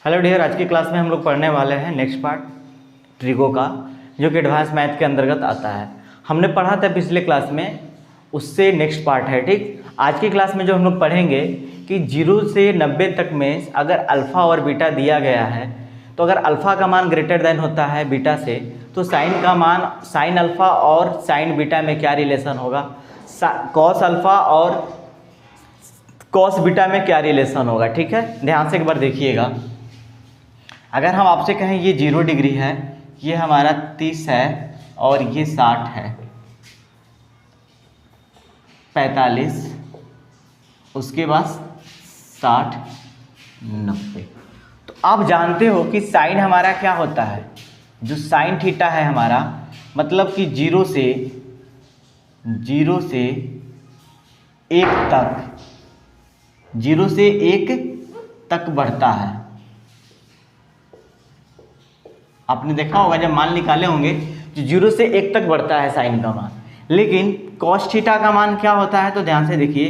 Hello dear, आज की class में हम लोग पढ़ने वाले हैं नेक्स्ट पार्ट ट्रिगो का, जो कि एडवांस मैथ के अंतर्गत आता है। हमने पढ़ा था पिछले क्लास में, उससे नेक्स्ट पार्ट है। ठीक, आज की क्लास में जो हम लोग पढ़ेंगे कि 0 से 90 तक में अगर अल्फ़ा और बीटा दिया गया है, तो अगर अल्फ़ा का मान ग्रेटर देन होता है बीटा से, तो साइन का मान, साइन अल्फ़ा और साइन बीटा में क्या रिलेशन होगा, कॉस अल्फ़ा और कॉस बीटा में क्या रिलेशन होगा। ठीक है, ध्यान से एक बार देखिएगा। अगर हम आपसे कहें ये 0 डिग्री है, ये हमारा 30 है और ये 60 है, 45, उसके बाद 60, 90। तो आप जानते हो कि साइन हमारा क्या होता है, जो साइन थीटा है हमारा, मतलब कि 0 से 1 तक, 0 से 1 तक बढ़ता है। आपने देखा होगा जब मान निकाले होंगे जो 0 से 1 तक बढ़ता है साइन का मान। लेकिन कॉस थीटा का मान क्या होता है, तो ध्यान से देखिए,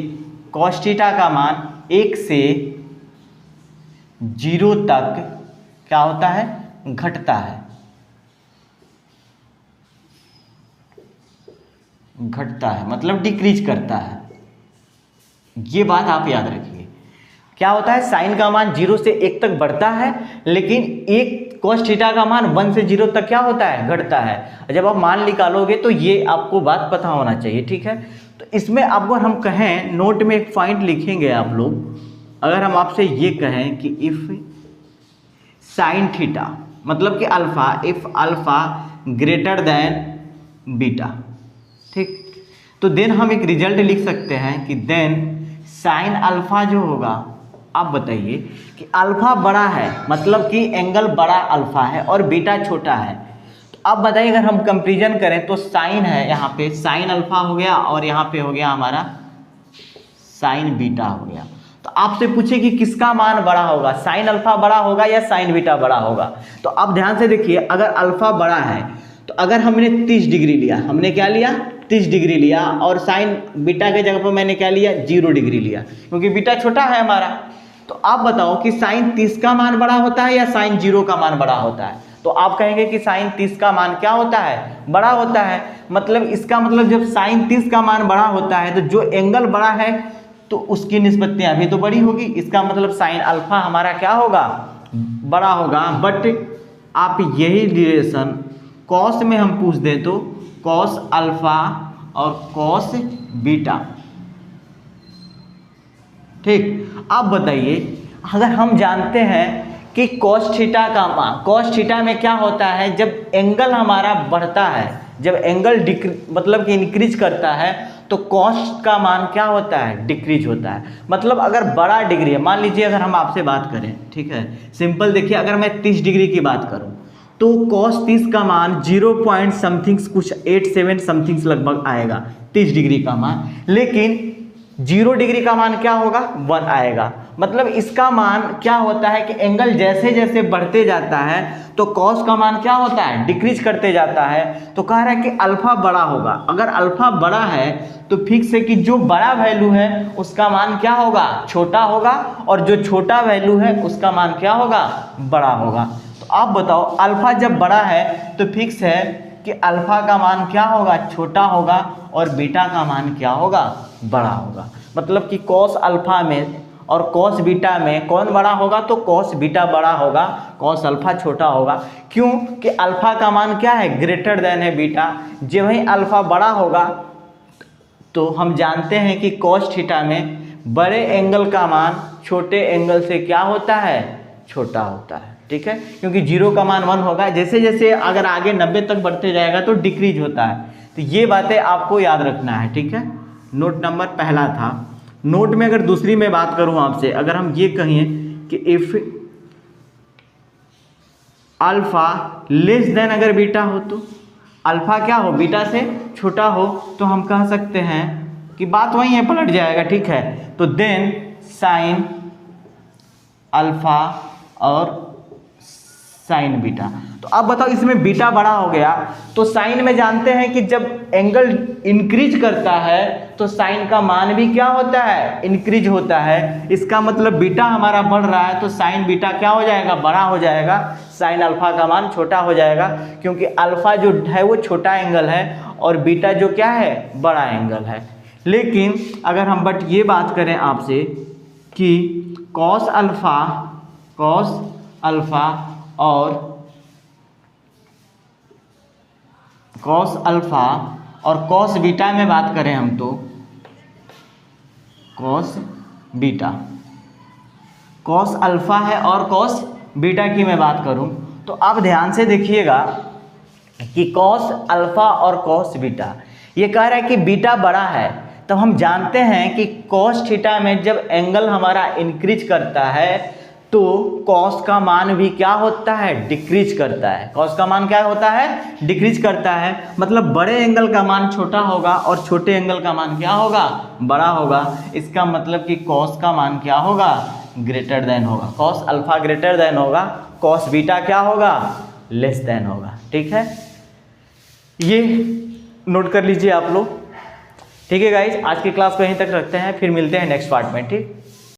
कॉस थीटा का मान 1 से 0 तक क्या होता है, घटता है, मतलब डिक्रीज करता है। ये बात आप याद रखिए। क्या होता है, साइन का मान 0 से 1 तक बढ़ता है, लेकिन एक कॉस थीटा का मान 1 से 0 तक क्या होता है, घटता है। जब आप मान निकालोगे तो ये आपको बात पता होना चाहिए। ठीक है, तो इसमें आपको हम कहें, नोट में एक पॉइंट लिखेंगे आप लोग, अगर हम आपसे ये कहें कि इफ साइन थीटा, मतलब कि alpha, if alpha greater than beta, ठीक, तो देन हम एक रिजल्ट लिख सकते हैं कि देन साइन अल्फा जो होगा, आप बताइए कि अल्फा बड़ा है, मतलब कि एंगल बड़ा अल्फा है और बीटा छोटा है। तो अब बताइए, अगर हम कंपैरिजन करें तो साइन है, यहाँ पे साइन अल्फा हो गया और यहाँ पे हो गया हमारा साइन बीटा हो गया। तो आपसे पूछे कि किसका मान बड़ा होगा, साइन अल्फा बड़ा होगा या साइन बीटा बड़ा होगा। तो अब ध्यान से देखिए, अगर अल्फा बड़ा है तो अगर हमने 30 डिग्री लिया, हमने क्या लिया, 30 डिग्री लिया, और साइन बीटा के जगह पर मैंने क्या लिया, 0 डिग्री लिया, क्योंकि बीटा छोटा है हमारा। तो आप बताओ कि साइन 30 का मान बड़ा होता है या साइन 0 का मान बड़ा होता है। तो आप कहेंगे कि साइन 30 का मान क्या होता है, बड़ा होता है। मतलब इसका मतलब जब साइन 30 का मान बड़ा होता है तो जो एंगल बड़ा है तो उसकी निस्बतियां भी तो बड़ी होगी। इसका मतलब साइन अल्फा हमारा क्या होगा, बड़ा होगा। बट आप यही रिलेशन कॉस में हम पूछ दें तो कॉस अल्फा और कॉस बीटा, ठीक। अब बताइए, अगर हम जानते हैं कि कॉस थीटा का मान, कॉस थीटा में क्या होता है, जब एंगल हमारा बढ़ता है, जब एंगल मतलब कि इंक्रीज करता है, तो कॉस का मान क्या होता है, डिक्रीज होता है। मतलब अगर बड़ा डिग्री है, मान लीजिए अगर हम आपसे बात करें, ठीक है, सिंपल देखिए, अगर मैं 30 डिग्री की बात करूं तो कॉस 30 का मान 0 पॉइंट समथिंग कुछ 87 समथिंग लगभग आएगा 30 डिग्री का मान। लेकिन 0 डिग्री का मान क्या होगा, 1 आएगा। मतलब इसका मान क्या होता है कि एंगल जैसे जैसे बढ़ते जाता है तो कॉस का मान क्या होता है, डिक्रीज करते जाता है। तो कह रहा है कि अल्फा बड़ा होगा। अगर अल्फा बड़ा है तो फिक्स है कि जो बड़ा वैल्यू है उसका मान क्या होगा, छोटा होगा, और जो छोटा वैल्यू है उसका मान क्या होगा, बड़ा होगा। तो आप बताओ, अल्फा जब बड़ा है तो फिक्स है कि अल्फा का मान क्या होगा, छोटा होगा, और बीटा का मान क्या होगा, बड़ा होगा। मतलब कि कॉस अल्फा में और कॉस बीटा में कौन बड़ा होगा, तो कॉस बीटा बड़ा होगा, कॉस अल्फा छोटा होगा। क्यों कि अल्फा का मान क्या है, ग्रेटर देन है बीटा। जब ही अल्फा बड़ा होगा तो हम जानते हैं कि कॉस थीटा में बड़े एंगल का मान छोटे एंगल से क्या होता है, छोटा होता है। ठीक है, क्योंकि 0 का मान 1 होगा, जैसे जैसे अगर आगे 90 तक बढ़ते जाएगा तो डिक्रीज होता है। तो ये बातें आपको याद रखना है। ठीक है, नोट नंबर पहला था। नोट में अगर दूसरी मैं बात करूं आपसे, अगर हम ये कहें कि इफ अल्फा लेस देन अगर बीटा हो, तो अल्फा क्या हो, बीटा से छोटा हो, तो हम कह सकते हैं कि बात वही है, पलट जाएगा। ठीक है, तो देन साइन अल्फा और साइन बीटा। तो अब बताओ इसमें बीटा बड़ा हो गया तो साइन में जानते हैं कि जब एंगल इंक्रीज करता है तो साइन का मान भी क्या होता है, इंक्रीज होता है। इसका मतलब बीटा हमारा बढ़ रहा है तो साइन बीटा क्या हो जाएगा, बड़ा हो जाएगा। साइन अल्फा का मान छोटा हो जाएगा क्योंकि अल्फा जो है वो छोटा एंगल है और बीटा जो क्या है, बड़ा एंगल है। लेकिन अगर हम बट ये बात करें आपसे कि कॉस अल्फा और कॉस बीटा में बात करें हम तो कॉस अल्फा है और कॉस बीटा की मैं बात करूं तो आप ध्यान से देखिएगा कि कॉस अल्फा और कॉस बीटा ये कह रहा है कि बीटा बड़ा है। तब हम जानते हैं कि कॉस थीटा में जब एंगल हमारा इंक्रीज करता है तो कॉस का मान भी क्या होता है, डिक्रीज करता है। कॉस का मान क्या होता है, डिक्रीज करता है। मतलब बड़े एंगल का मान छोटा होगा और छोटे एंगल का मान क्या होगा, बड़ा होगा। इसका मतलब कि कॉस का मान क्या होगा, ग्रेटर देन होगा। कॉस अल्फा ग्रेटर देन होगा, कॉस बीटा क्या होगा, लेस देन होगा। ठीक है, ये नोट कर लीजिए आप लोग। ठीक है गाइज, आज की क्लास को यहीं तक रखते हैं, फिर मिलते हैं नेक्स्ट पार्ट में। ठीक।